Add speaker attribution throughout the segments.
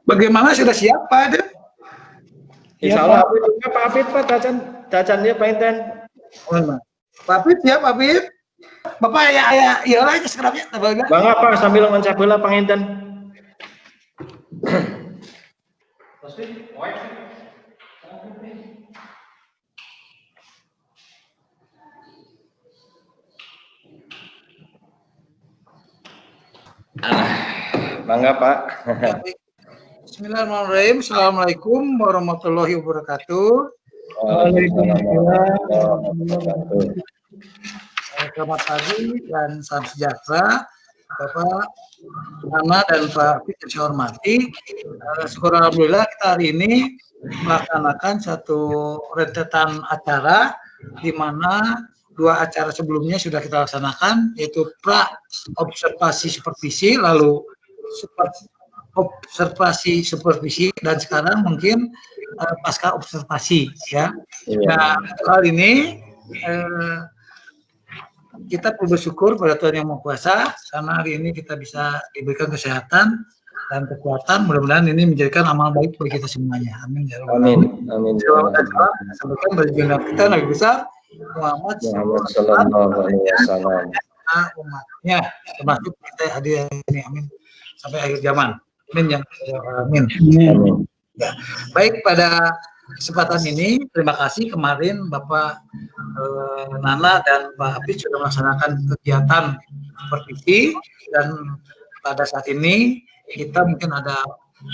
Speaker 1: Bagaimana, sudah siap Pak?
Speaker 2: Insya Allah Pak Hafid Pak cacannya Pak Inten.
Speaker 1: Pak Hafid siap Pak Hafid? Bapak ya aja sekarangnya.
Speaker 2: Bangga Pak sambil mencap bola Pak Inten. Bangga Pak.
Speaker 1: Bismillahirrahmanirrahim. Assalamualaikum warahmatullahi wabarakatuh. Selamat pagi dan salam sejahtera Bapak Nana dan Pak Hafid yang saya hormati. Syukur alhamdulillah kita hari ini melaksanakan satu rentetan acara di mana dua acara sebelumnya sudah kita laksanakan, yaitu pra observasi supervisi, lalu observasi supervisi, dan sekarang mungkin pasca observasi ya. Nah, hal ini kita perlu bersyukur pada Tuhan Yang Maha Kuasa karena hari ini kita bisa diberikan kesehatan dan kekuatan. Mudah-mudahan ini menjadikan amal baik bagi kita semuanya. Amin.
Speaker 2: Amin. Amin.
Speaker 1: Selamat datang. Sampaikan bagi kita Nabi besar Muhammad Sallallahu Alaihi Wasallam, umatnya, termasuk kita hadir ini. Amin. Sampai akhir zaman. Amin. Amin. Ya. Baik, pada kesempatan ini terima kasih kemarin Bapak Nana dan Pak Hafid sudah melaksanakan kegiatan supervisi, dan pada saat ini kita mungkin ada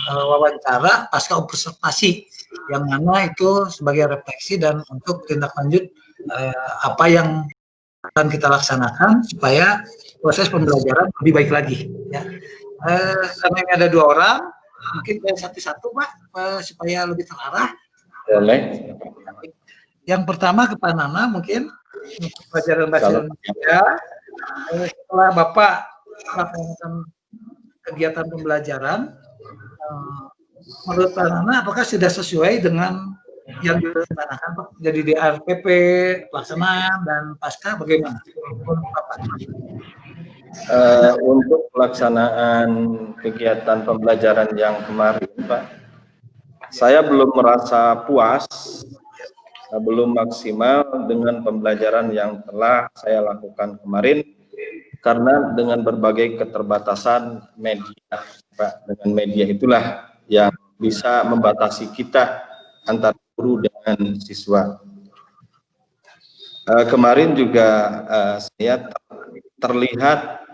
Speaker 1: wawancara pasca observasi yang mana itu sebagai refleksi dan untuk tindak lanjut apa yang akan kita laksanakan supaya proses pembelajaran lebih baik lagi ya. Karena ini ada dua orang, mungkin satu-satu Pak supaya lebih terarah.
Speaker 2: Boleh.
Speaker 1: Yang pertama ke Pak Nana, mungkin pelajaran bahasa Indonesia. Setelah Bapak melakukan kegiatan pembelajaran, menurut Pak Nana apakah sudah sesuai dengan yang direncanakan Pak? Jadi di RPP, pelaksanaan dan pasca bagaimana?
Speaker 2: Untuk pelaksanaan kegiatan pembelajaran yang kemarin Pak, saya belum merasa puas, belum maksimal dengan pembelajaran yang telah saya lakukan kemarin, karena dengan berbagai keterbatasan media Pak. Dengan media itulah yang bisa membatasi kita antara guru dengan siswa. Kemarin juga saya terlihat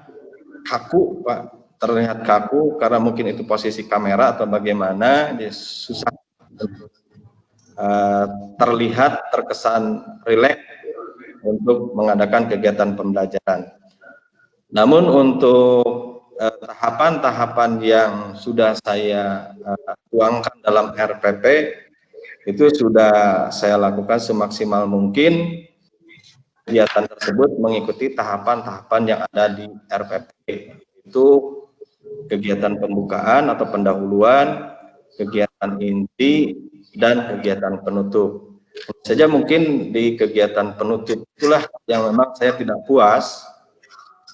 Speaker 2: kaku Pak, terlihat kaku karena mungkin itu posisi kamera atau bagaimana, dia susah terlihat terkesan rileks untuk mengadakan kegiatan pembelajaran. Namun untuk tahapan-tahapan yang sudah saya tuangkan dalam RPP itu sudah saya lakukan semaksimal mungkin. Kegiatan tersebut mengikuti tahapan-tahapan yang ada di RPP, itu kegiatan pembukaan atau pendahuluan, kegiatan inti, dan kegiatan penutup. Saja mungkin di kegiatan penutup itulah yang memang saya tidak puas,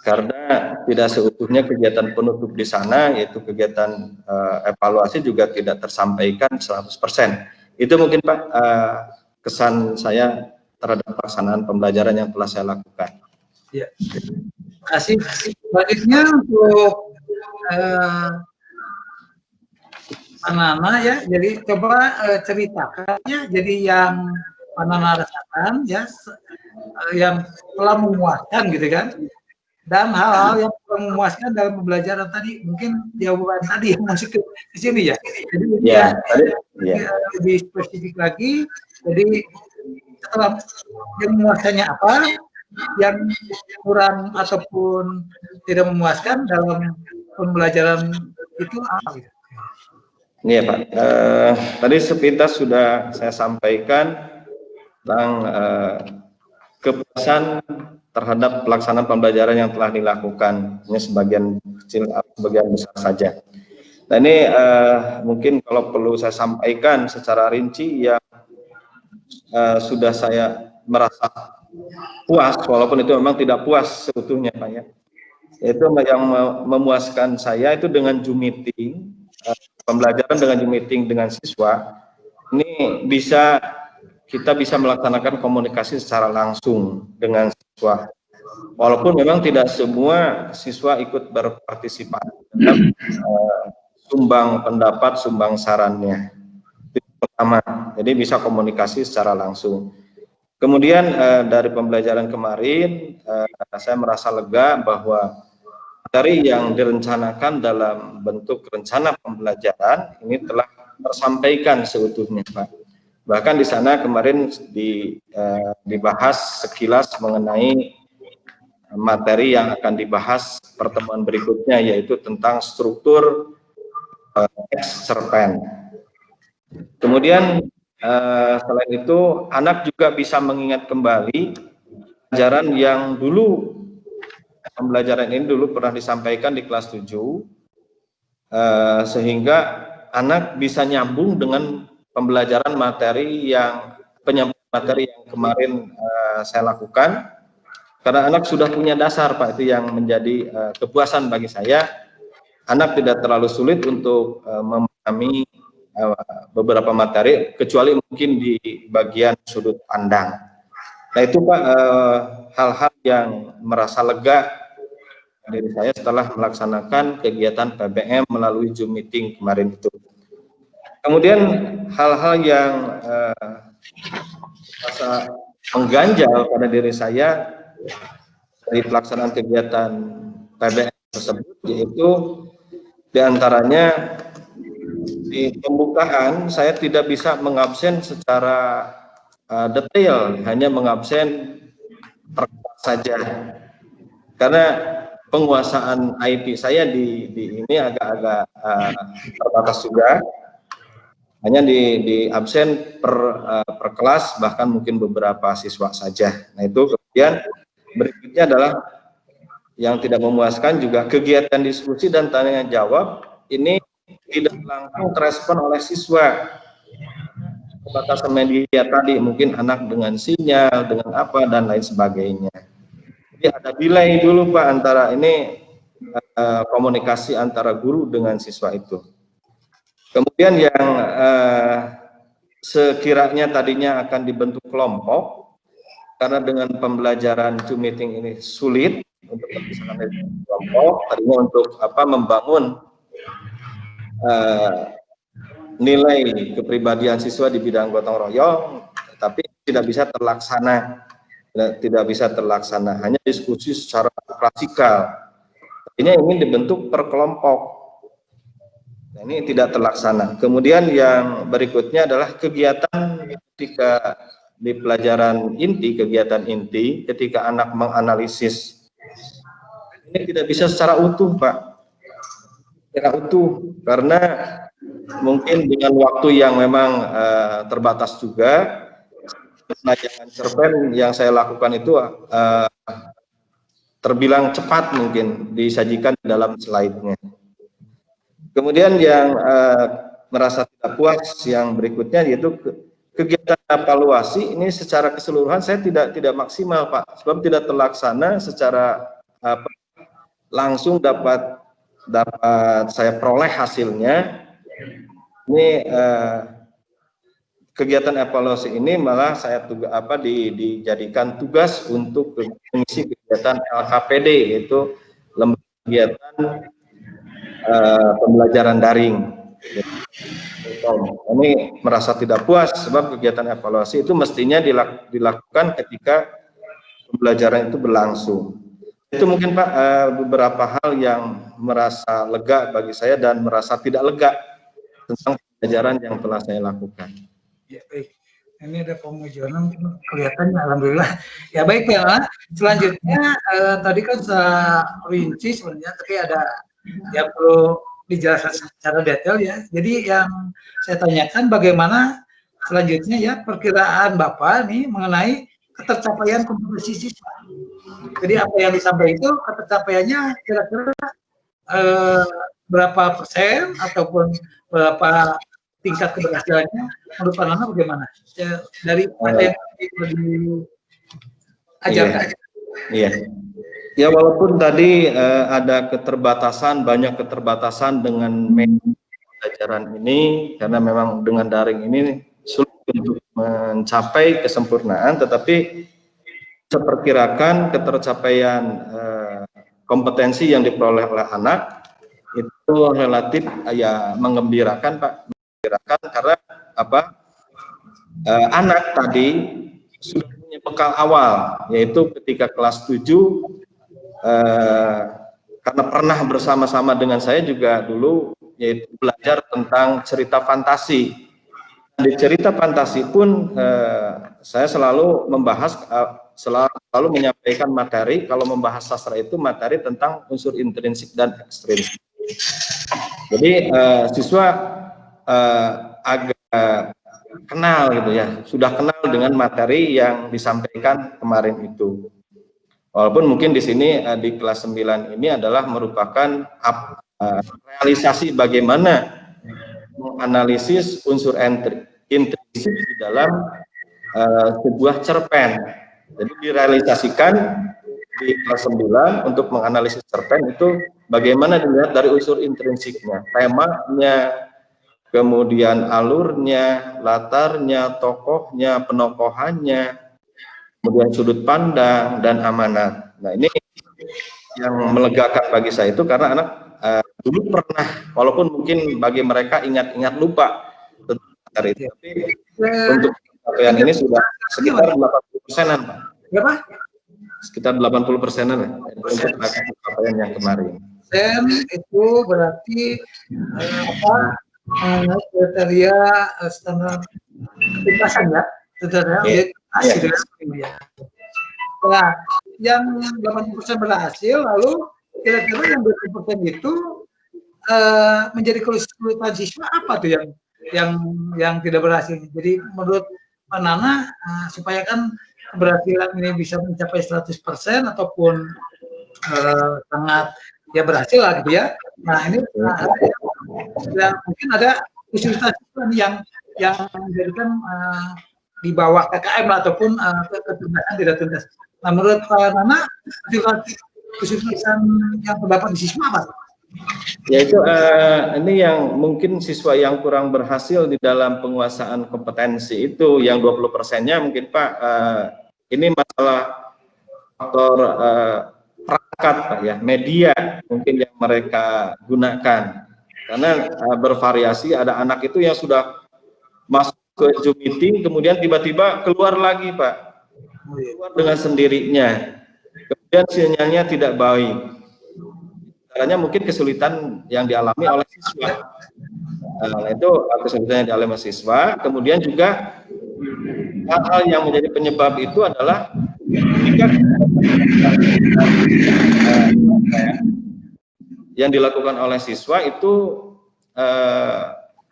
Speaker 2: karena tidak seutuhnya kegiatan penutup di sana, yaitu kegiatan evaluasi juga tidak tersampaikan 100%. Itu mungkin Pak kesan saya terhadap pelaksanaan pembelajaran yang telah saya lakukan.
Speaker 1: Ya, terima kasih. Selanjutnya untuk Nana ya, jadi coba ceritakan ya, jadi yang Nana rasakan ya, yang telah memuaskan gitu kan, dan hal-hal yang telah memuaskan dalam pembelajaran tadi, mungkin jawaban tadi yang masuk ke sini ya. Jadi lebih spesifik lagi, jadi setelah yang memuaskannya apa, yang kurang ataupun tidak memuaskan dalam pembelajaran itu apa gitu?
Speaker 2: Iya Pak, tadi sepintas sudah saya sampaikan tentang kepuasan terhadap pelaksanaan pembelajaran yang telah dilakukan. Ini sebagian kecil, sebagian besar saja. Nah ini mungkin kalau perlu saya sampaikan secara rinci yang sudah saya merasa puas, walaupun itu memang tidak puas seutuhnya Pak ya. Itu yang memuaskan saya itu dengan Zoom meeting, pembelajaran dengan Zoom meeting dengan siswa, ini kita bisa melaksanakan komunikasi secara langsung dengan siswa. Walaupun memang tidak semua siswa ikut berpartisipasi dalam sumbang pendapat, sumbang sarannya. Itu pertama, jadi bisa komunikasi secara langsung. Kemudian dari pembelajaran kemarin, saya merasa lega bahwa materi yang direncanakan dalam bentuk rencana pembelajaran ini telah tersampaikan seutuhnya Pak. Bahkan di sana kemarin dibahas sekilas mengenai materi yang akan dibahas pertemuan berikutnya, yaitu tentang struktur ex-cerpen. Kemudian selain itu anak juga bisa mengingat kembali pelajaran yang dulu, pembelajaran ini dulu pernah disampaikan di kelas 7, sehingga anak bisa nyambung dengan pembelajaran materi yang kemarin saya lakukan, karena anak sudah punya dasar Pak. Itu yang menjadi kepuasan bagi saya. Anak tidak terlalu sulit untuk memahami beberapa materi, kecuali mungkin di bagian sudut pandang. Nah itu Pak, hal-hal yang merasa lega dari saya setelah melaksanakan kegiatan PBM melalui Zoom meeting kemarin itu. Kemudian hal-hal yang merasa mengganjal pada diri saya dari pelaksanaan kegiatan PBM tersebut, yaitu diantaranya di pembukaan saya tidak bisa mengabsen secara detail, hanya mengabsen perkelas saja, karena penguasaan IT saya di ini agak-agak terbatas juga. Hanya di absen per kelas, bahkan mungkin beberapa siswa saja. Nah itu kemudian berikutnya adalah yang tidak memuaskan juga kegiatan diskusi dan tanya jawab ini tidak langsung terespon oleh siswa. Batasan media tadi, mungkin anak dengan sinyal, dengan apa dan lain sebagainya. Jadi ada delay dulu Pak antara ini komunikasi antara guru dengan siswa itu. Kemudian yang sekiranya tadinya akan dibentuk kelompok, karena dengan pembelajaran Zoom meeting ini sulit untuk terpisahkan dari kelompok, tadinya untuk membangun nilai kepribadian siswa di bidang gotong royong, tapi tidak bisa terlaksana, hanya diskusi secara klasikal. Ini ingin dibentuk per kelompok. Nah, ini tidak terlaksana. Kemudian yang berikutnya adalah kegiatan ketika di pelajaran inti, kegiatan inti, ketika anak menganalisis, ini tidak bisa secara utuh Pak, secara utuh, karena mungkin dengan waktu yang memang terbatas juga. Penajangan cerpen yang saya lakukan itu terbilang cepat mungkin disajikan dalam slide-nya. Kemudian yang merasa tidak puas yang berikutnya yaitu kegiatan evaluasi ini secara keseluruhan saya tidak maksimal Pak, sebab tidak terlaksana secara langsung dapat saya peroleh hasilnya. Ini kegiatan evaluasi ini malah saya dijadikan tugas untuk mengisi kegiatan LKPD, yaitu lembaga kegiatan pembelajaran daring. Ini merasa tidak puas sebab kegiatan evaluasi itu mestinya dilakukan ketika pembelajaran itu berlangsung. Itu mungkin Pak beberapa hal yang merasa lega bagi saya dan merasa tidak lega tentang pembelajaran yang telah saya lakukan.
Speaker 1: Ya baik, ini ada pengujian kelihatannya, alhamdulillah. Ya baik ya, selanjutnya tadi kan saya rinci sebenarnya, tapi ada yang perlu dijelaskan secara detail ya. Jadi yang saya tanyakan bagaimana selanjutnya ya perkiraan Bapak nih mengenai ketercapaian kompetensi siswa. Jadi apa yang disampaikan itu ketercapaiannya kira-kira berapa persen ataupun berapa tingkat keberhasilannya menurut Pak Nana bagaimana? Dari apa yang diajarkan?
Speaker 2: Iya. Ya walaupun tadi ada keterbatasan, banyak keterbatasan dengan media pembelajaran ini, karena memang dengan daring ini sulit untuk mencapai kesempurnaan, tetapi seperkirakan ketercapaian kompetensi yang diperoleh oleh anak itu relatif ya menggembirakan Pak, menggembirakan karena apa? Anak tadi sudah punya bekal awal, yaitu ketika kelas 7 karena pernah bersama-sama dengan saya juga dulu, yaitu belajar tentang cerita fantasi. Di cerita fantasi pun saya selalu membahas, selalu menyampaikan materi, kalau membahas sastra itu materi tentang unsur intrinsik dan ekstrinsik. Jadi siswa agak kenal gitu ya, sudah kenal dengan materi yang disampaikan kemarin itu. Walaupun mungkin di sini di kelas 9 ini adalah merupakan realisasi bagaimana menganalisis unsur intrinsik di dalam sebuah cerpen. Jadi direalisasikan di kelas 9 untuk menganalisis cerpen itu bagaimana dilihat dari unsur intrinsiknya, temanya, kemudian alurnya, latarnya, tokohnya, penokohannya, kemudian sudut pandang dan amanat. Nah ini yang melegakan bagi saya itu karena anak dulu pernah, walaupun mungkin bagi mereka ingat-ingat lupa tentang materi itu, tapi untuk capaian ini sudah sekitar 80%-an Pak.
Speaker 1: Berapa?
Speaker 2: Sekitar 80%-an ya, untuk capaian yang kemarin.
Speaker 1: Itu berarti kriteria standar ketuntasan ya, kriteria ya. Nah, yang 80% berhasil, lalu kira-kira yang 20% itu menjadi kesulitan siswa apa tuh yang tidak berhasil. Jadi menurut Pak Nana supaya kan keberhasilan ini bisa mencapai 100% ataupun sangat ya berhasil lah gitu ya. Nah ini mungkin ada kesulitan yang menjadikan di bawah KKM ataupun ketuntasan tidak tuntas. Nah menurut Pak Nana kesulitan yang terdapat di siswa apa?
Speaker 2: Yaitu ini yang mungkin siswa yang kurang berhasil di dalam penguasaan kompetensi itu yang 20%-nya mungkin Pak ini masalah faktor perangkat Pak ya, media mungkin yang mereka gunakan karena bervariasi. Ada anak itu yang sudah masuk ke Zoom meeting kemudian tiba-tiba keluar lagi Pak, keluar dengan sendirinya, kemudian sinyalnya tidak baik. Caranya mungkin kesulitan yang dialami oleh siswa. Itu kesulitan yang dialami siswa. Kemudian juga hal-hal yang menjadi penyebab itu adalah ketika yang dilakukan oleh siswa itu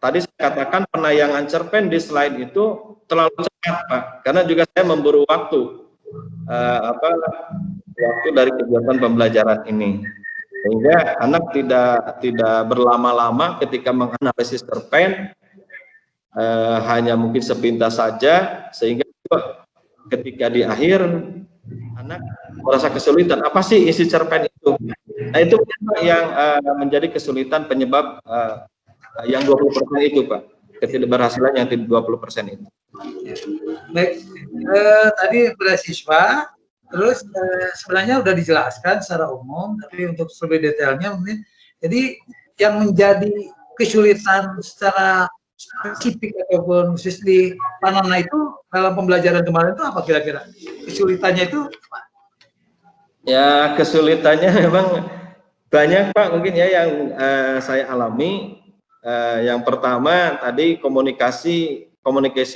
Speaker 2: tadi saya katakan penayangan cerpen di slide itu terlalu cepat Pak, karena juga saya memburu waktu waktu dari kegiatan pembelajaran ini. Sehingga anak tidak berlama-lama ketika menganalisis cerpen, hanya mungkin sepintas saja, sehingga ketika di akhir anak merasa kesulitan, apa sih isi cerpen itu? Nah itu yang menjadi kesulitan penyebab yang 20% itu Pak, ketidakberhasilan yang 20% itu.
Speaker 1: Baik, tadi beasiswa. Terus sebenarnya sudah dijelaskan secara umum, tapi untuk lebih detailnya mungkin, jadi yang menjadi kesulitan secara spesifik ataupun khusus di Pak Nana itu dalam pembelajaran kemarin itu apa kira-kira? Kesulitannya itu apa?
Speaker 2: Ya kesulitannya memang banyak Pak, mungkin ya yang saya alami. Yang pertama tadi komunikasi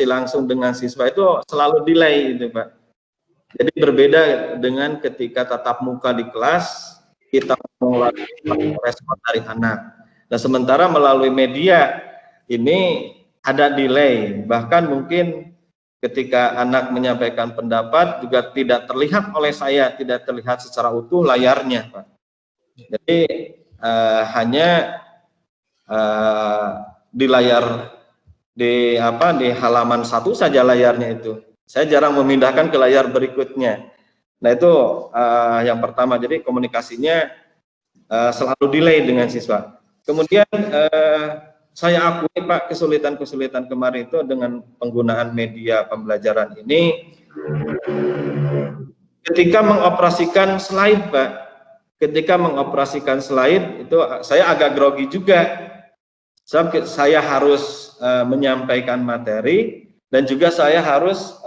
Speaker 2: langsung dengan siswa itu selalu delay gitu Pak. Jadi berbeda dengan ketika tatap muka di kelas, kita melalui respon dari anak. Nah sementara melalui media ini ada delay, bahkan mungkin ketika anak menyampaikan pendapat juga tidak terlihat oleh saya, tidak terlihat secara utuh layarnya, Pak. Jadi hanya di layar di halaman satu saja layarnya itu. Saya jarang memindahkan ke layar berikutnya. Nah itu yang pertama. Jadi komunikasinya selalu delay dengan siswa. Kemudian saya akui Pak, kesulitan-kesulitan kemarin itu dengan penggunaan media pembelajaran ini ketika mengoperasikan slide Pak. Ketika mengoperasikan slide itu saya agak grogi juga. Saya harus menyampaikan materi dan juga saya harus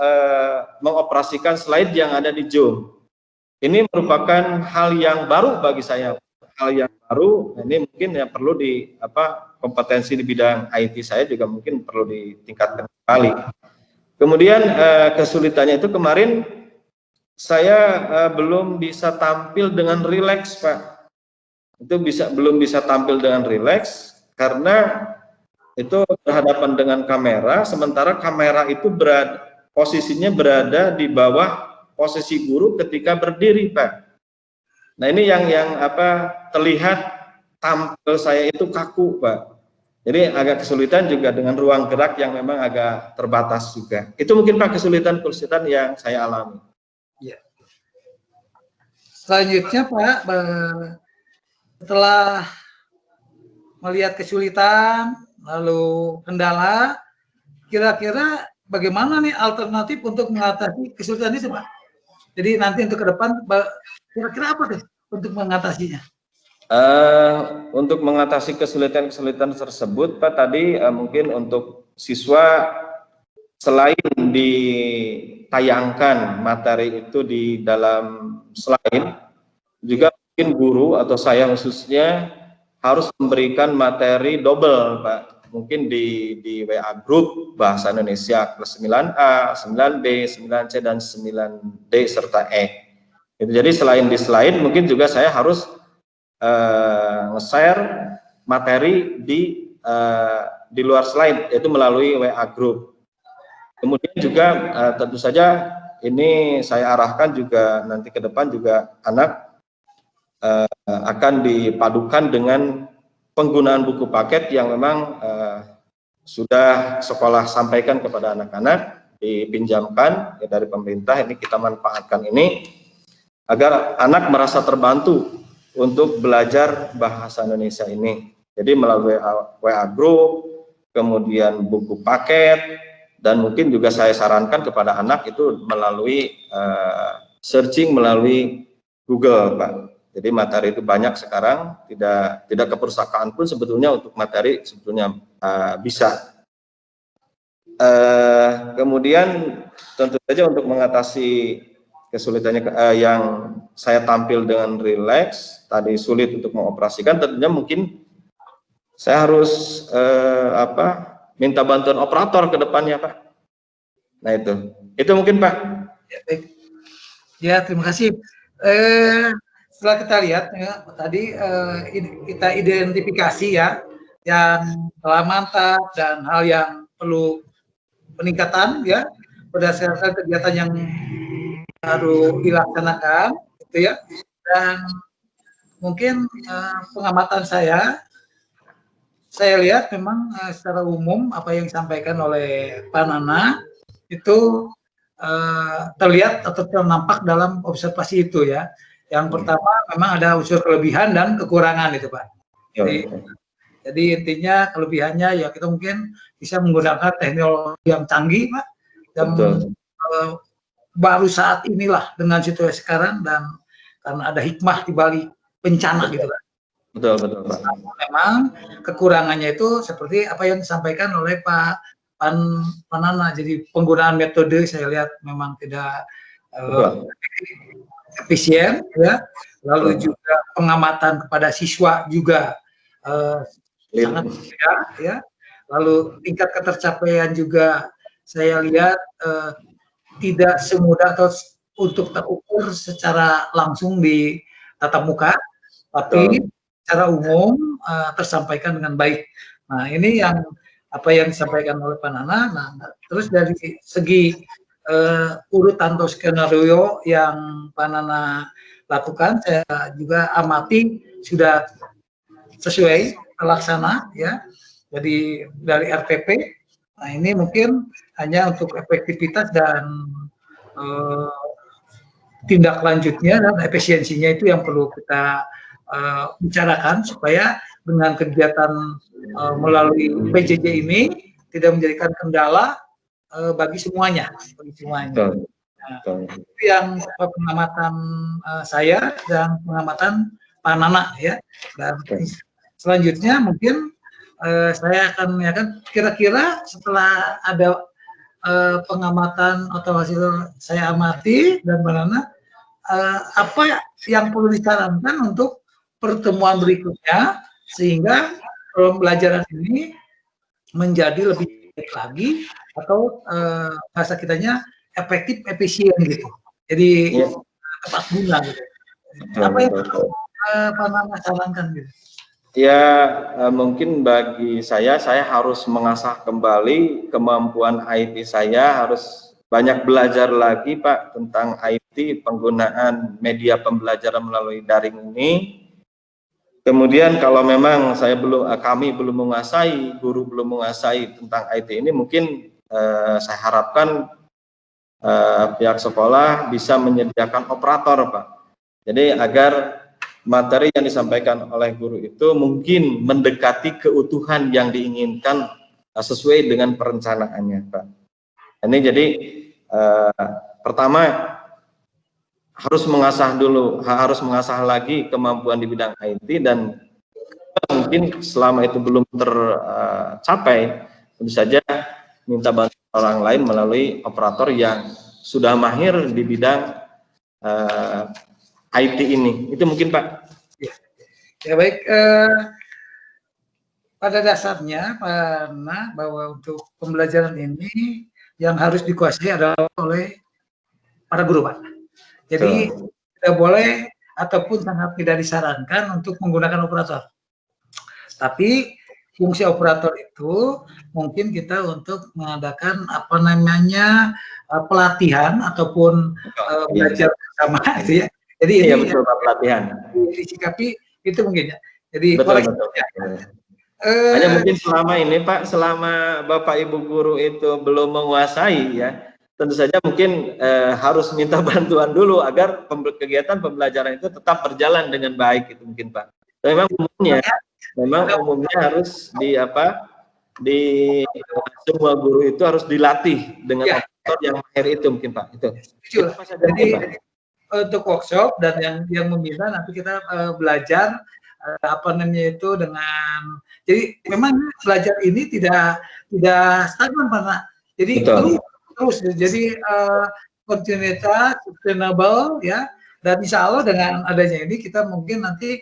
Speaker 2: mengoperasikan slide yang ada di Zoom. Ini merupakan hal yang baru bagi saya. Hal yang baru, ini mungkin yang perlu kompetensi di bidang IT saya juga mungkin perlu ditingkatkan kembali. Kemudian kesulitannya itu kemarin saya belum bisa tampil dengan rileks Pak. Itu belum bisa tampil dengan rileks karena itu berhadapan dengan kamera, sementara kamera itu posisinya berada di bawah posisi guru ketika berdiri Pak. Nah ini yang terlihat tampil saya itu kaku Pak. Jadi agak kesulitan juga dengan ruang gerak yang memang agak terbatas juga. Itu mungkin Pak kesulitan yang saya alami.
Speaker 1: Ya. Selanjutnya Pak, setelah melihat kesulitan lalu kendala, kira-kira bagaimana nih alternatif untuk mengatasi kesulitan itu Pak? Jadi nanti untuk ke depan kira-kira apa deh untuk mengatasinya?
Speaker 2: Untuk mengatasi kesulitan-kesulitan tersebut Pak, tadi mungkin untuk siswa selain ditayangkan materi itu di dalam slide, juga mungkin guru atau saya khususnya harus memberikan materi double Pak. Mungkin di WA Group Bahasa Indonesia kelas 9A, 9B, 9C, dan 9D serta E. Jadi selain di slide, mungkin juga saya harus nge-share materi di luar slide, yaitu melalui WA Group. Kemudian juga tentu saja ini saya arahkan juga nanti ke depan juga anak akan dipadukan dengan penggunaan buku paket yang memang sudah sekolah sampaikan kepada anak-anak, dipinjamkan ya dari pemerintah. Ini kita manfaatkan ini agar anak merasa terbantu untuk belajar bahasa Indonesia ini. Jadi melalui WA Group, kemudian buku paket, dan mungkin juga saya sarankan kepada anak itu melalui searching melalui Google Pak. Jadi materi itu banyak sekarang, tidak ke perpustakaan pun sebetulnya untuk materi sebetulnya bisa. Kemudian tentu saja untuk mengatasi kesulitannya yang saya tampil dengan rileks, tadi sulit untuk mengoperasikan, tentunya mungkin saya harus minta bantuan operator ke depannya Pak. Nah itu mungkin Pak.
Speaker 1: Ya, baik. Ya, terima kasih. Setelah kita lihat ya, tadi kita identifikasi ya yang telah mantap dan hal yang perlu peningkatan ya berdasarkan kegiatan yang baru dilaksanakan gitu ya. Dan mungkin pengamatan saya lihat memang secara umum apa yang disampaikan oleh Pak Nana itu terlihat atau ternampak dalam observasi itu ya. Yang pertama memang ada unsur kelebihan dan kekurangan itu Pak. Jadi intinya kelebihannya ya kita mungkin bisa menggunakan teknologi yang canggih Pak, yang baru saat inilah dengan situasi sekarang, dan karena ada hikmah di balik bencana gitu Pak.
Speaker 2: Betul Pak.
Speaker 1: Memang kekurangannya itu seperti apa yang disampaikan oleh Pak Nana. Jadi penggunaan metode saya lihat memang tidak efisien ya. Lalu juga pengamatan kepada siswa juga sangat berbeda ya. Lalu tingkat ketercapaian juga saya lihat tidak semudah atau untuk terukur secara langsung di tatap muka, tapi secara umum tersampaikan dengan baik. Nah ini yang apa yang disampaikan oleh Pak Nana. Nah, terus dari segi urutan atau skenario yang Pak Nana lakukan, saya juga amati sudah sesuai terlaksana ya. Jadi dari RPP, nah ini mungkin hanya untuk efektivitas dan tindak lanjutnya dan efisiensinya itu yang perlu kita bicarakan supaya dengan kegiatan melalui PJJ ini tidak menjadikan kendala bagi semuanya, Nah, itu yang pengamatan saya dan pengamatan Pak Nana ya. Dan selanjutnya mungkin saya akan menanyakan kira-kira setelah ada pengamatan atau hasil saya amati dan Pak Nana, apa yang perlu disarankan untuk pertemuan berikutnya sehingga pembelajaran ini menjadi lebih baik lagi atau bahasa kitanya efektif, efisien gitu. Jadi tepat guna gitu. Apa yang Pak Nana sarankan gitu?
Speaker 2: Ya, mungkin bagi saya harus mengasah kembali kemampuan IT saya, harus banyak belajar lagi Pak tentang IT, penggunaan media pembelajaran melalui daring ini. Kemudian kalau memang kami belum menguasai, guru belum menguasai tentang IT ini, mungkin saya harapkan pihak sekolah bisa menyediakan operator Pak. Jadi agar materi yang disampaikan oleh guru itu mungkin mendekati keutuhan yang diinginkan sesuai dengan perencanaannya Pak. Ini jadi pertama harus mengasah lagi kemampuan di bidang IT, dan mungkin selama itu belum tercapai, tentu saja minta bantuan orang lain melalui operator yang sudah mahir di bidang IT ini. Itu mungkin Pak.
Speaker 1: Ya baik, pada dasarnya Pak Nana bahwa untuk pembelajaran ini yang harus dikuasai adalah oleh para guru Pak. Jadi tidak boleh ataupun sangat tidak disarankan untuk menggunakan operator. Tapi fungsi operator itu mungkin kita untuk mengadakan apa namanya pelatihan ataupun belajar bersama gitu ya. Jadi ini
Speaker 2: betul, pelatihan.
Speaker 1: Disikapi itu mungkin ya. Jadi
Speaker 2: betul. Hanya mungkin selama ini Pak, selama Bapak Ibu guru itu belum menguasai ya, tentu saja mungkin harus minta bantuan dulu agar kegiatan pembelajaran itu tetap berjalan dengan baik, itu mungkin Pak. Memang umumnya harus semua guru itu harus dilatih dengan operator yang mahir itu mungkin Pak. Itu.
Speaker 1: Jadi untuk workshop dan yang meminta nanti kita belajar apa namanya itu dengan, jadi memang belajar ini tidak stagnan Pak. Jadi terus jadi kontinuitas, sustainable ya, dan insya Allah dengan adanya ini kita mungkin nanti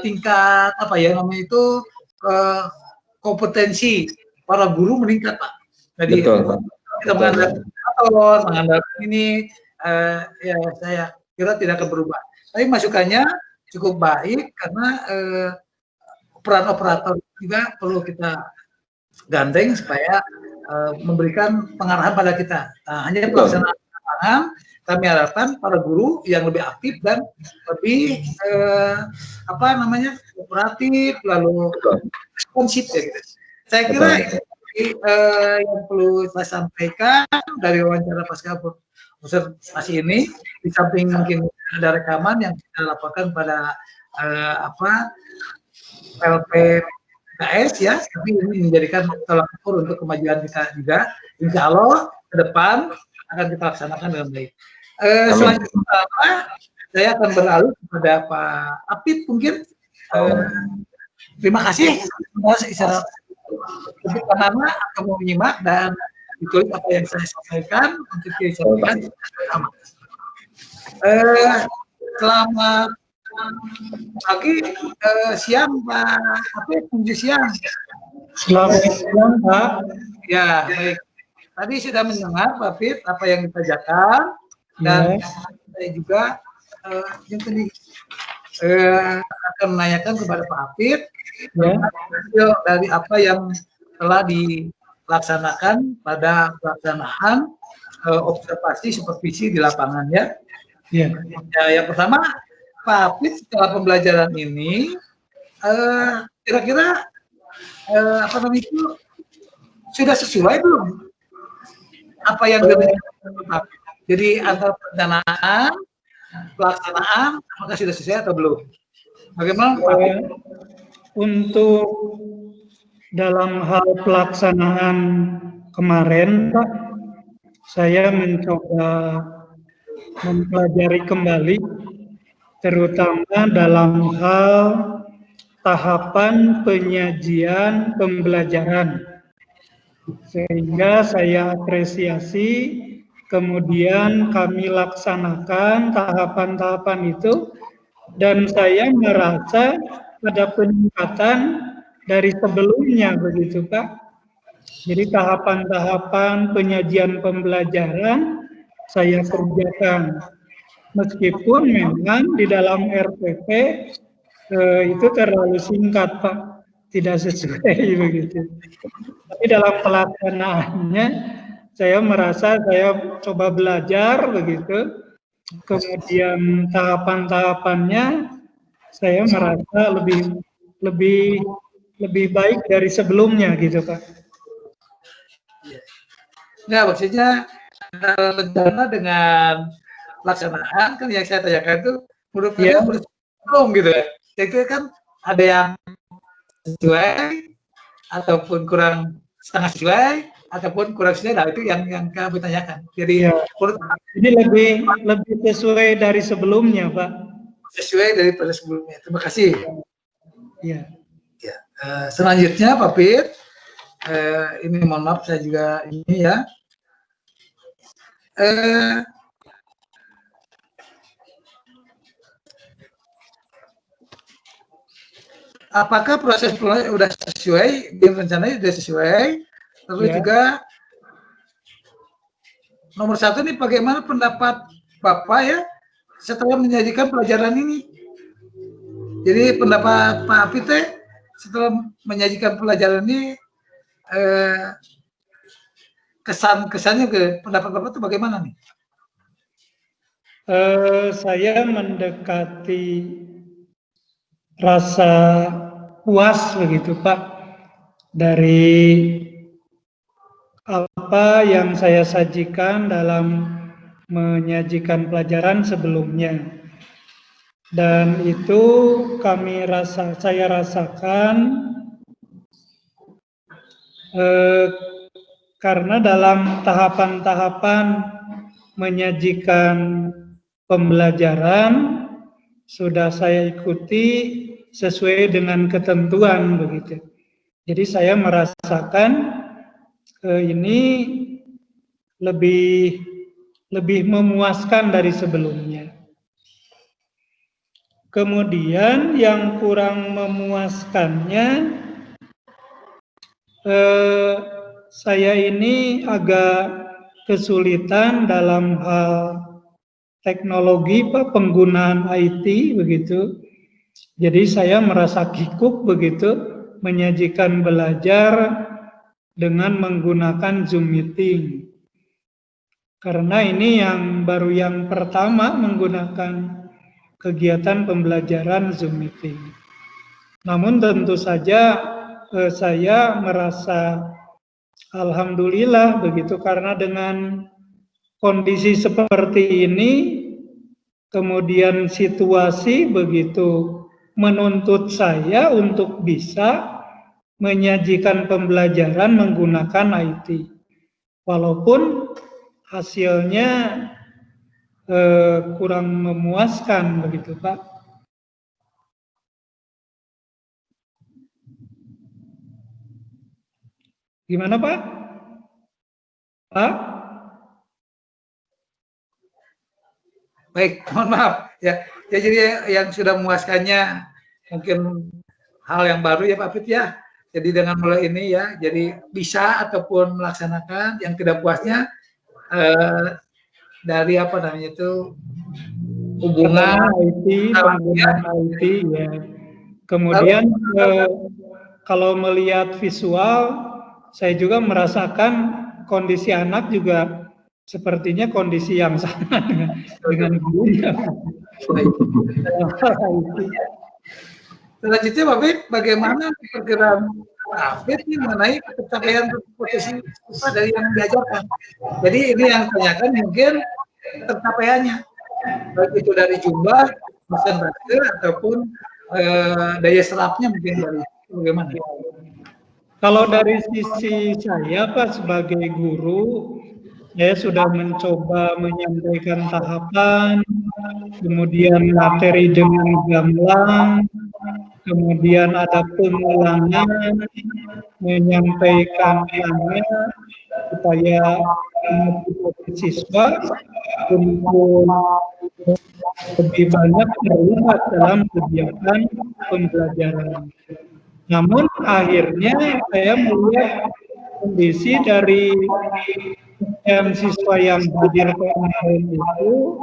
Speaker 1: tingkat apa ya namanya itu kompetensi para guru meningkat Pak. Jadi kita mengandalkan ini ya saya kira tidak akan berubah. Tapi masukannya cukup baik karena peran operator juga perlu kita gandeng supaya memberikan pengarahan pada kita. Nah, hanya pelaksanaan lapangan kami harapkan para guru yang lebih aktif dan lebih kooperatif, lalu responsif ya gitu. Saya kira yang perlu saya sampaikan dari wawancara pasca observasi ini, di samping mungkin ada rekaman yang kita laporkan pada LPKS ya, tapi ini menjadikan tolak ukur untuk kemajuan kita juga. Insya Allah ke depan akan kita laksanakan dengan baik. Selanjutnya saya akan beralih kepada Pak Apip mungkin. Terima kasih secara pertama akan mau menyimak dan ditulis apa yang saya sampaikan untuk disampaikan bersama. Selamat pagi, siang Pak Apip, menuju siang.
Speaker 3: Selamat siang Pak.
Speaker 1: Ya baik. Tadi sudah mendengar Pak Apip apa yang dikerjakan dan saya juga yang tadi akan menanyakan kepada Pak Apip hasil dari apa yang telah dilaksanakan pada pelaksanaan observasi supervisi di lapangan ya.
Speaker 3: Ya.
Speaker 1: Yang pertama, Pak Apit setelah pembelajaran ini kira-kira apa namanya itu sudah sesuai belum apa yang direncanakan Pak Apit? Jadi antara perencanaan, pelaksanaan, apakah sudah sesuai atau belum? Bagaimana Pak Apit?
Speaker 3: Untuk dalam hal pelaksanaan kemarin, Pak, saya mencoba mempelajari kembali, terutama dalam hal tahapan penyajian pembelajaran, sehingga saya apresiasi, kemudian kami laksanakan tahapan-tahapan itu, dan saya merasa ada peningkatan dari sebelumnya begitu Pak. Jadi tahapan-tahapan penyajian pembelajaran saya kerjakan, meskipun memang di dalam RPP itu terlalu singkat Pak, tidak sesuai begitu. Tapi dalam pelaksanaannya saya merasa saya coba belajar begitu, kemudian tahapan-tahapannya saya merasa lebih baik dari sebelumnya gitu Pak.
Speaker 1: Ya, maksudnya rencana dengan pelaksanaan kan yang saya tanyakan itu menurut saya belum gitu ya. Itu kan ada yang sesuai ataupun kurang setengah sesuai ataupun kurang sesuai. Nah itu yang kami tanyakan. Jadi
Speaker 3: jadi lebih sesuai dari sebelumnya Pak.
Speaker 1: Sesuai daripada sebelumnya. Terima kasih.
Speaker 3: Ya.
Speaker 1: Ya. Selanjutnya Pak Pit, ini mohon maaf saya juga ini ya. Apakah proses pemulasaran sudah sesuai, rencananya sudah sesuai, lalu juga nomor satu nih bagaimana pendapat Bapak ya setelah menyajikan pelajaran ini. Jadi pendapat Pak Apit setelah menyajikan pelajaran ini kesannya ke pendapat Bapak itu bagaimana nih?
Speaker 3: Saya mendekati rasa puas begitu Pak dari apa yang saya sajikan dalam menyajikan pelajaran sebelumnya, dan itu saya rasakan karena dalam tahapan-tahapan menyajikan pembelajaran sudah saya ikuti sesuai dengan ketentuan begitu. Jadi saya merasakan ini lebih memuaskan dari sebelumnya. Kemudian yang kurang memuaskannya, saya ini agak kesulitan dalam hal teknologi Pak, penggunaan IT begitu. Jadi saya merasa kikuk begitu menyajikan belajar dengan menggunakan Zoom meeting. Karena ini baru yang pertama menggunakan kegiatan pembelajaran Zoom meeting. Namun tentu saja saya merasa alhamdulillah begitu, karena dengan kondisi seperti ini, kemudian situasi begitu menuntut saya untuk bisa menyajikan pembelajaran menggunakan IT. Walaupun hasilnya kurang memuaskan begitu Pak. Gimana Pak? Pak?
Speaker 1: Baik, mohon maaf ya. Jadi yang sudah memuaskannya mungkin hal yang baru ya Pak Fit ya. Jadi dengan mulai ini ya, jadi bisa ataupun melaksanakan. Yang tidak puasnya dari apa namanya itu hubungan
Speaker 3: IT, penggunaan IT ya. Kemudian kalau melihat visual saya juga merasakan kondisi anak juga sepertinya kondisi yang sama dengan gurunya.
Speaker 1: Selanjutnya Pak Bib, bagaimana perkiraan Pak Bib mengenai pencapaian potensi siswa dari yang diajarkan? Jadi ini yang tanyakan mungkin pencapaiannya, baik itu dari jumlah, persentase ataupun daya serapnya mungkin dari bagaimana?
Speaker 3: Kalau dari sisi saya Pak sebagai guru, saya sudah mencoba menyampaikan tahapan, kemudian materi dengan gamblang, kemudian ada pengulangan, menyampaikannya supaya memotivasi siswa untuk lebih banyak terlibat dalam kegiatan pembelajaran. Namun akhirnya saya melihat kondisi dari siswa yang hadir kemarin itu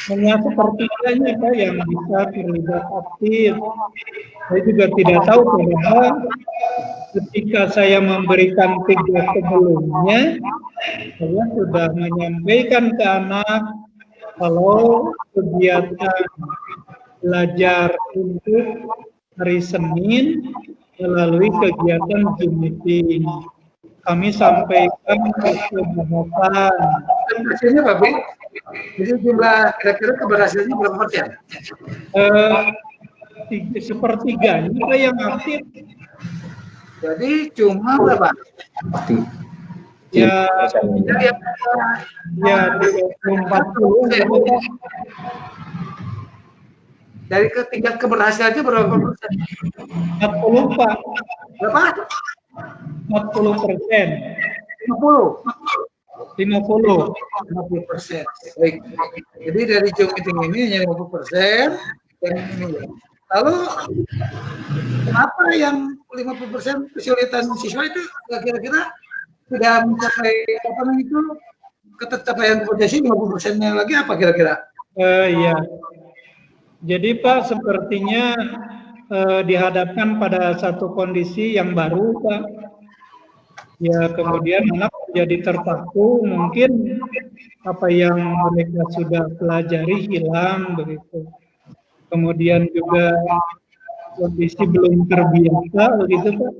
Speaker 3: hanya sepertiganya Pak yang bisa terlibat aktif. Saya juga tidak tahu bahwa ketika saya memberikan tugas sebelumnya, saya sudah menyampaikan ke anak kalau kegiatan belajar untuk hari Senin melalui kegiatan Zoom meeting. Kami sampaikan keberhasilan.
Speaker 1: Hasilnya Pak Bib, jadi jumlah kira-kira keberhasilannya berapa persen?
Speaker 3: Sepertiganya Pak yang aktif.
Speaker 1: Jadi cuma berapa?
Speaker 3: Ya, ya 40.
Speaker 1: Dari tingkat keberhasilannya berapa persen?
Speaker 3: 40 Pak.
Speaker 1: Berapa?
Speaker 3: 40%.
Speaker 1: 50.
Speaker 3: 50%.
Speaker 1: Baik. Jadi dari Zoom meeting ini hanya 50%. Dan ini. Lalu kenapa yang 50% kesulitan siswa itu kira-kira tidak mencapai apa namanya itu ketercapaian potensi 50%-nya lagi apa kira-kira?
Speaker 3: Iya. Jadi Pak sepertinya dihadapkan pada satu kondisi yang baru Pak. Ya kemudian anak jadi terpaku, mungkin apa yang mereka sudah pelajari hilang begitu. Kemudian juga kondisi belum terbiasa begitu Pak.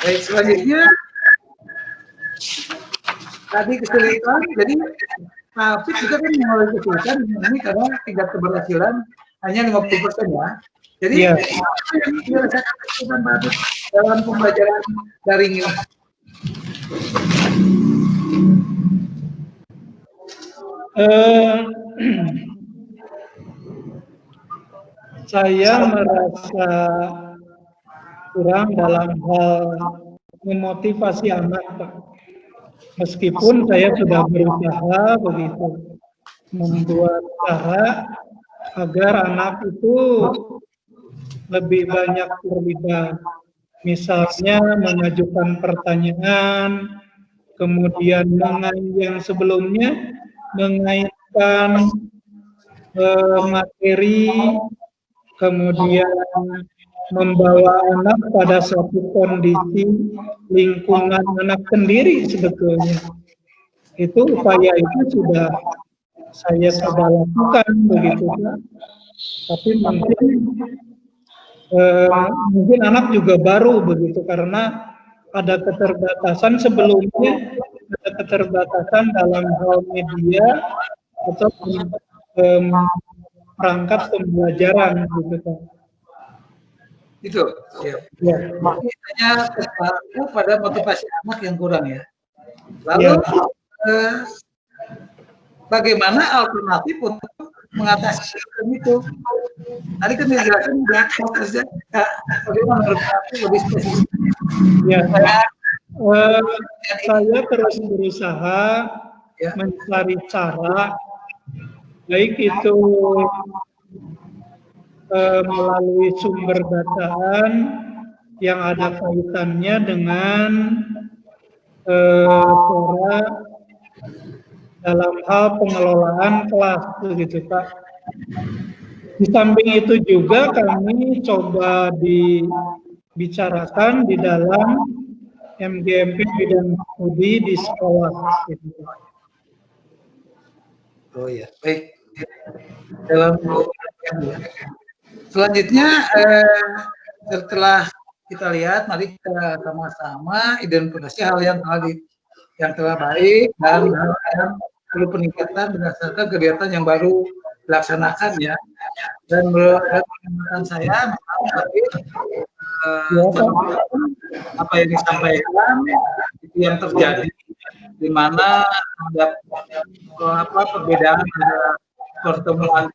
Speaker 1: Baik, selanjutnya tadi kesulitan, jadi tapi juga kan mengalami kesulitan ini karena tingkat keberhasilan hanya 50% ya. Jadi
Speaker 3: Iya.
Speaker 1: apa yang dirasakan kesulitan Pak Bib dalam pembelajaran daring ini?
Speaker 3: Saya merasa kurang dalam hal memotivasi anak Pak. Meskipun saya sudah berusaha begitu membuat cara agar anak itu lebih banyak terlibat. Misalnya mengajukan pertanyaan, kemudian yang sebelumnya mengaitkan materi, kemudian membawa anak pada suatu kondisi lingkungan anak sendiri sebetulnya. Itu upaya itu sudah saya coba lakukan begitu Pak. Tapi mungkin anak juga baru begitu karena ada keterbatasan sebelumnya, ada keterbatasan dalam hal media atau perangkat pembelajaran gitu Pak.
Speaker 1: Itu.
Speaker 3: Ya.
Speaker 1: Hanya terpaku pada motivasi anak yang kurang ya. Lalu bagaimana alternatif untuk mengatasi itu? Tadi kan dijelaskan juga prosesnya. Bagaimana lebih spesifik?
Speaker 3: Ya, saya terus berusaha mencari cara, baik itu melalui sumber bacaan yang ada kaitannya dengan cara dalam hal pengelolaan kelas begitu Pak. Di samping itu juga kami coba dibicarakan di dalam MGMP bidang studi di sekolah. Gitu.
Speaker 1: Oh ya, baik. Dalam selanjutnya setelah kita lihat, mari kita sama-sama identifikasi hal yang telah baik dan hal yang perlu peningkatan berdasarkan kegiatan yang baru dilaksanakan ya. Dan menurut saya apa yang disampaikan itu yang terjadi, di mana ada perbedaan antara pertemuan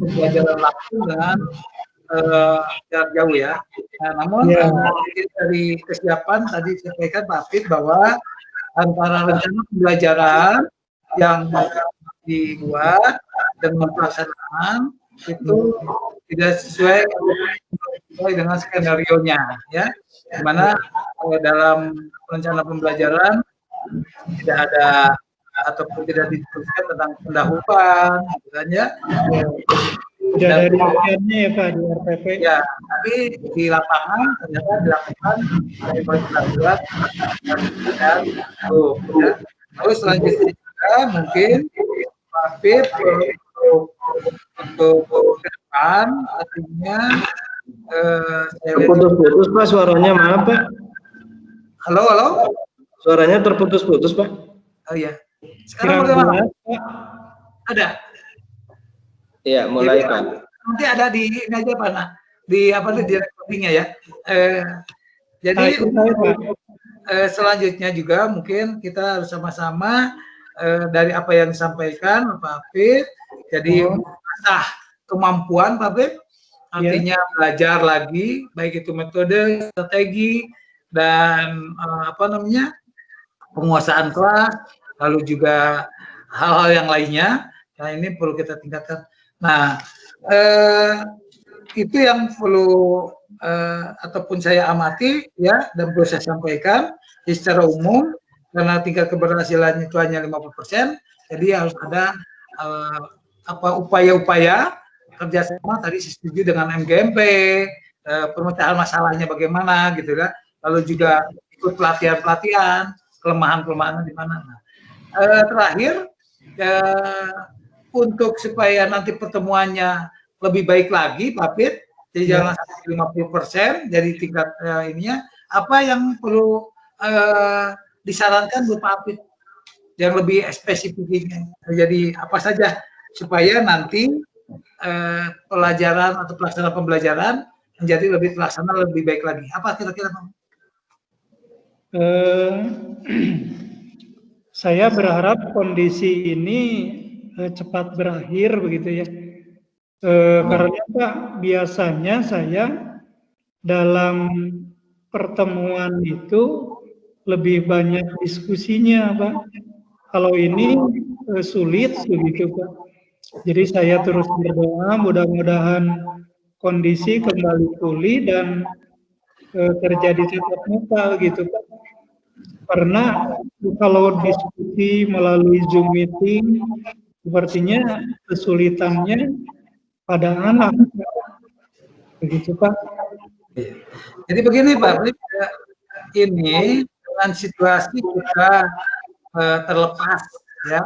Speaker 1: pembelajaran langsung dengan jarak jauh ya. Nah, namun dari kesiapan tadi disampaikan Pak Afif bahwa antara rencana pembelajaran yang dibuat dengan pelaksanaan itu tidak sesuai dengan skenario-nya ya, di mana dalam rencana pembelajaran tidak ada ataupun tidak disebutkan tentang pendahuluan misalnya.
Speaker 3: Tidak ada rinciannya ya Pak di RPP.
Speaker 1: Ya, tapi di lapangan ternyata dilakukan dari pendahuluan dan ya. Terus selanjutnya juga mungkin Pak Afif untuk ke depan artinya
Speaker 2: terputus-putus Pak suaranya, maaf Pak.
Speaker 1: Halo.
Speaker 2: Suaranya terputus-putus Pak.
Speaker 1: Oh iya. Sekarang bagaimana? Ada.
Speaker 2: Iya, mulai Pak.
Speaker 1: Nanti ada di ini aja Pak. Nah, di recordingnya ya. Jadi selanjutnya juga mungkin kita harus sama-sama dari apa yang disampaikan Pak Afif. Jadi mengasah kemampuan Pak Afif. Artinya belajar lagi, baik itu metode, strategi, dan penguasaan kelas, lalu juga hal-hal yang lainnya. Nah, ini perlu kita tingkatkan. Nah, itu yang perlu ataupun saya amati ya, dan perlu saya sampaikan secara umum, karena tingkat keberhasilan itu hanya 50%, jadi harus ada upaya-upaya kerjasama. Tadi setuju dengan MGMP, pemecahan masalahnya bagaimana gitu kan, lalu juga ikut pelatihan-pelatihan, kelemahan-kelemahannya di mana. Nah, terakhir untuk supaya nanti pertemuannya lebih baik lagi Pak Afif, jadi jangan sampai 50% dari tingkat ininya, apa yang perlu disarankan buat Pak Afif yang lebih spesifiknya, jadi apa saja supaya nanti pelajaran atau pelaksanaan pembelajaran menjadi lebih terlaksana lebih baik lagi. Apa kira-kira Pak?
Speaker 3: Saya berharap kondisi ini cepat berakhir begitu ya. Karena Pak, biasanya saya dalam pertemuan itu lebih banyak diskusinya Pak. Kalau ini sulit begitu Pak. Jadi saya terus berdoa mudah-mudahan kondisi kembali pulih dan terjadi tatap muka gitu Pak. Karena kalau diskusi melalui Zoom meeting sepertinya kesulitannya pada anak. Begitu Pak.
Speaker 1: Jadi begini Pak, ini dengan situasi kita terlepas ya,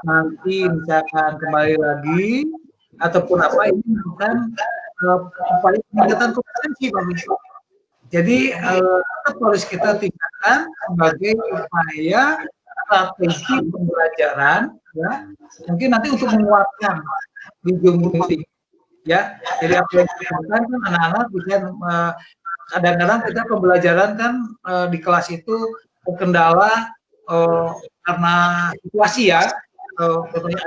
Speaker 1: nanti misalkan kembali lagi ataupun apa, ini bukan upaya peningkatan kompetensi Pak. Jadi tetap harus kita tingkatkan sebagai upaya strategi pembelajaran ya, mungkin nanti untuk menguatkan di Zoom meeting ya. Jadi apa yang dilakukan kan anak-anak bisa kadang-kadang kita pembelajaran kan di kelas itu terkendala karena situasi ya,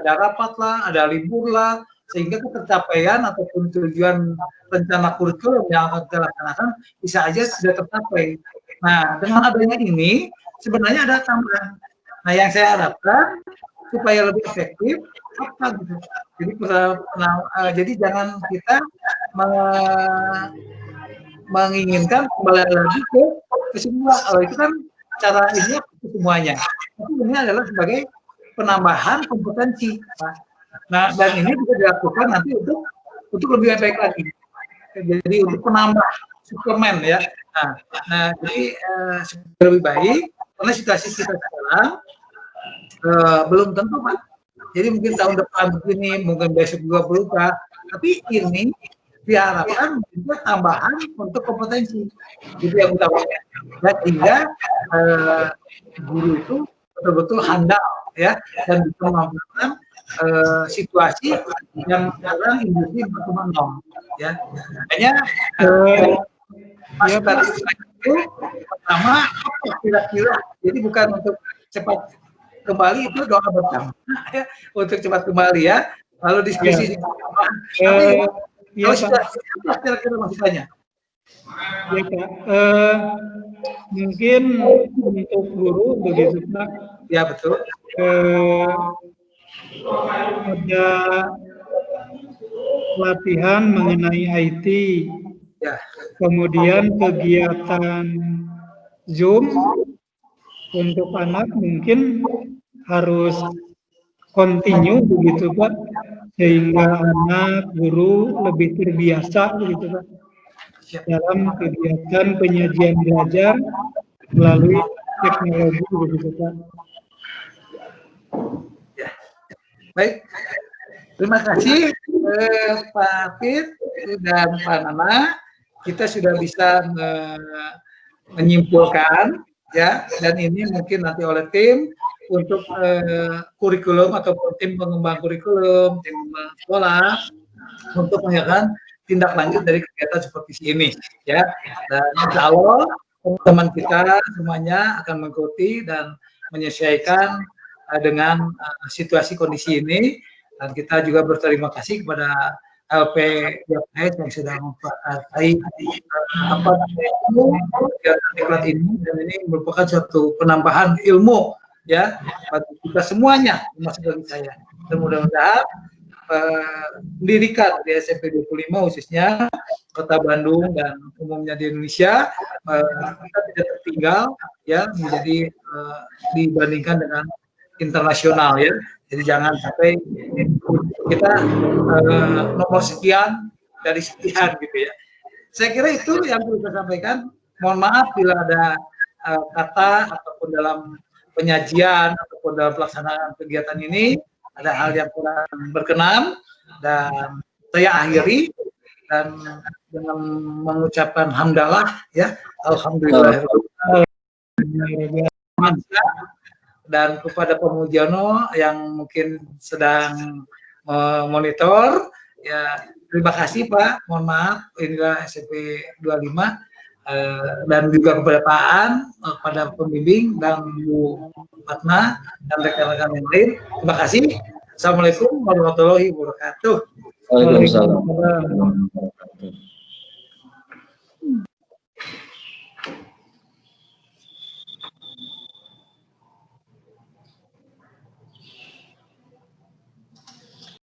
Speaker 1: ada rapat lah, ada libur lah, sehingga ketercapaian ataupun tujuan rencana kurikulum yang akan kita laksanakan bisa aja tidak tercapai. Nah, dengan adanya ini sebenarnya ada tambahan. Nah, yang saya harapkan supaya lebih efektif apa gitu. Jadi jangan kita menginginkan kembali lagi ke semua. Kalau itu kan cara ini semuanya. Tapi ini adalah sebagai penambahan kompetensi. Nah, dan ini bisa dilakukan nanti untuk untuk lebih baik lagi. Jadi untuk penambah suplemen ya. Nah jadi lebih baik karena situasi kita sekarang belum tentu Pak. Jadi mungkin tahun depan begini, mungkin besok juga berubah. Tapi ini diharapkan juga tambahan untuk kompetensi. Itu yang utamanya. Dan hingga guru itu betul-betul handal ya dan bisa memanfaatkan situasi yang sekarang industri 4.0 ya. Makanya Mas tadi itu pertama apa kira-kira. Jadi bukan untuk cepat kembali, itu doa bersama ya, untuk cepat kembali ya. Lalu diskusi
Speaker 3: Ya,
Speaker 1: kalau sudah kira-kira maksudnya.
Speaker 3: Ya, Kak. Mungkin untuk guru begitu Pak.
Speaker 1: Ya betul.
Speaker 3: Ada pelatihan mengenai IT.
Speaker 1: Ya.
Speaker 3: Kemudian kegiatan Zoom untuk anak mungkin harus continue begitu Pak, sehingga anak guru lebih terbiasa begitu Pak dalam kegiatan penyajian belajar melalui teknologi begitu Pak.
Speaker 1: Ya. Baik, terima kasih Pak Fit dan Pak Nana. Kita sudah bisa menyimpulkan ya, dan ini mungkin nanti oleh tim untuk kurikulum ataupun tim pengembang kurikulum, tim pengembang sekolah untuk mengerjakan tindak lanjut dari kegiatan seperti ini ya. Dan insya Allah teman-teman kita semuanya akan mengikuti dan menyesuaikan dengan situasi kondisi ini. Dan kita juga berterima kasih kepada LP Yapnes yang sudah memperkai kegiatan ini, dan ini merupakan suatu penambahan ilmu ya bagi kita semuanya, termasuk bagi saya. Dan mudah-mudahan pendidikan di SMP 25 khususnya Kota Bandung dan umumnya di Indonesia kita tidak tertinggal ya, menjadi dibandingkan dengan internasional ya. Jadi jangan sampai kita nomor sekian dari sekian gitu ya. Saya kira itu yang perlu saya sampaikan. Mohon maaf bila ada kata ataupun dalam penyajian ataupun dalam pelaksanaan kegiatan ini ada hal yang kurang berkenan, dan saya akhiri dan dengan mengucapkan hamdalah ya, alhamdulillah. Dan kepada Pak Mujiono yang mungkin sedang monitor ya, terima kasih Pak, mohon maaf inilah SMP 25 dan juga kepada Pak An, kepada pembimbing dan Bu Fatma dan rekan-rekan yang lain. Terima kasih. Assalamualaikum warahmatullahi wabarakatuh.
Speaker 2: Waalaikumsalam.